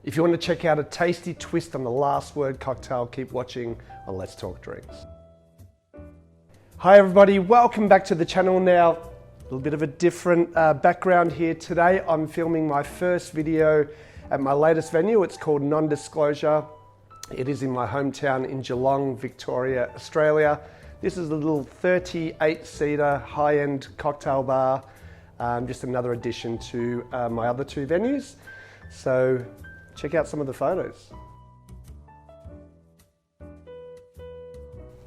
If you want to check out a tasty twist on the last word cocktail, keep watching on Let's Talk Drinks. Hi everybody, welcome back to the channel now. A little bit of a different background here today. I'm filming my first video at my latest venue. It's called Non-Disclosure. It is in my hometown in Geelong, Victoria, Australia. This is a little 38-seater high-end cocktail bar. Just another addition to my other two venues. So check out some of the photos.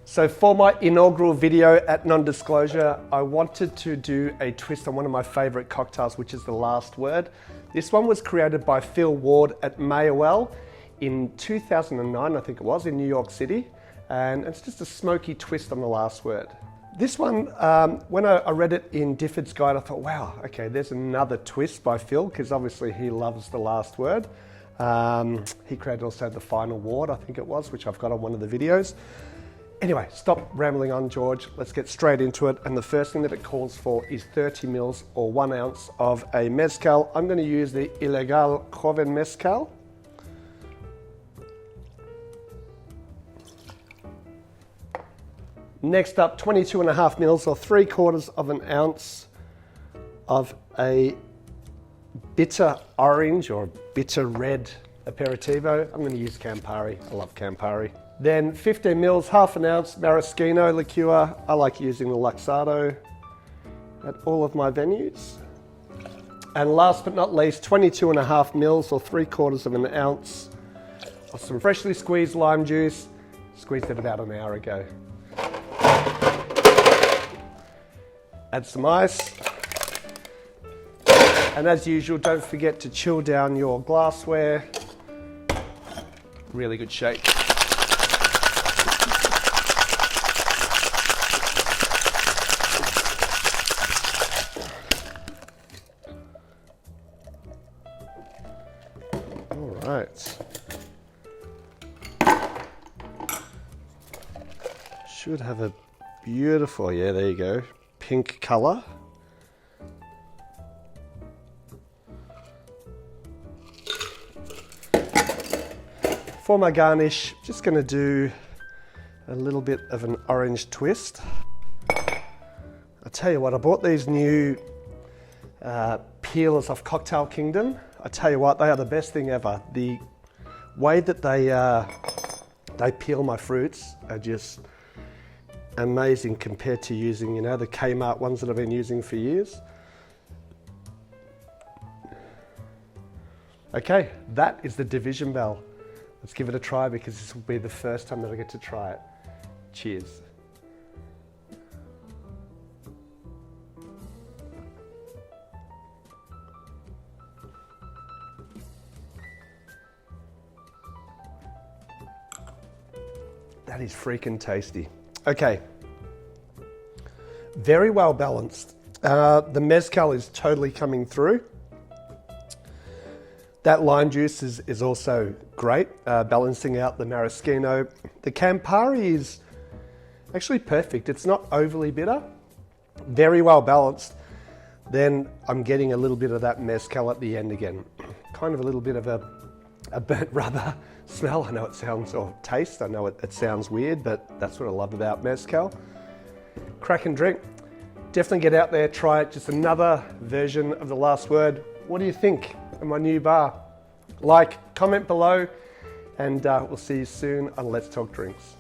So for my inaugural video at Non-Disclosure, I wanted to do a twist on one of my favorite cocktails, which is the last word. This one was created by Phil Ward at Mayowell in 2009, I think it was, in New York City. And it's just a smoky twist on the last word. This one, when I read it in Difford's Guide, I thought, wow, okay, there's another twist by Phil, because obviously he loves the last word. He created also the final ward, I think it was, which I've got on one of the videos. Anyway, stop rambling on, George. Let's get straight into it. And the first thing that it calls for is 30 mils or 1 ounce of a mezcal. I'm going to use the Ilegal Joven Mezcal. Next up, 22.5 mils or 3/4 of an ounce of a bitter orange or bitter red aperitivo. I'm going to use Campari. I love Campari. Then 15 mils, half an ounce Maraschino Liqueur. I like using the Luxardo at all of my venues. And last but not least, 22.5 mils or 3/4 of an ounce of some freshly squeezed lime juice. Squeezed it about an hour ago. Add some ice. And as usual, don't forget to chill down your glassware. Really good shake. All right. Should have a beautiful, yeah, there you go, pink color. For my garnish, just going to do a little bit of an orange twist. I tell you what, I bought these new peelers off Cocktail Kingdom. I tell you what, they are the best thing ever. The way that they peel my fruits are just amazing compared to using, you know, the Kmart ones that I've been using for years. Okay, that is the division bell. Let's give it a try because this will be the first time that I get to try it. Cheers. That is freaking tasty. Okay, very well balanced. The mezcal is totally coming through. That lime juice is also great, balancing out the maraschino. The Campari is actually perfect. It's not overly bitter, very well balanced. Then I'm getting a little bit of that mezcal at the end again. Kind of a little bit of a burnt rubber smell. I know it sounds, or taste, I know it sounds weird, but that's what I love about mezcal. Crack and drink. Definitely get out there, try it. Just another version of the last word. What do you think of my new bar? Like, comment below, and we'll see you soon on Let's Talk Drinks.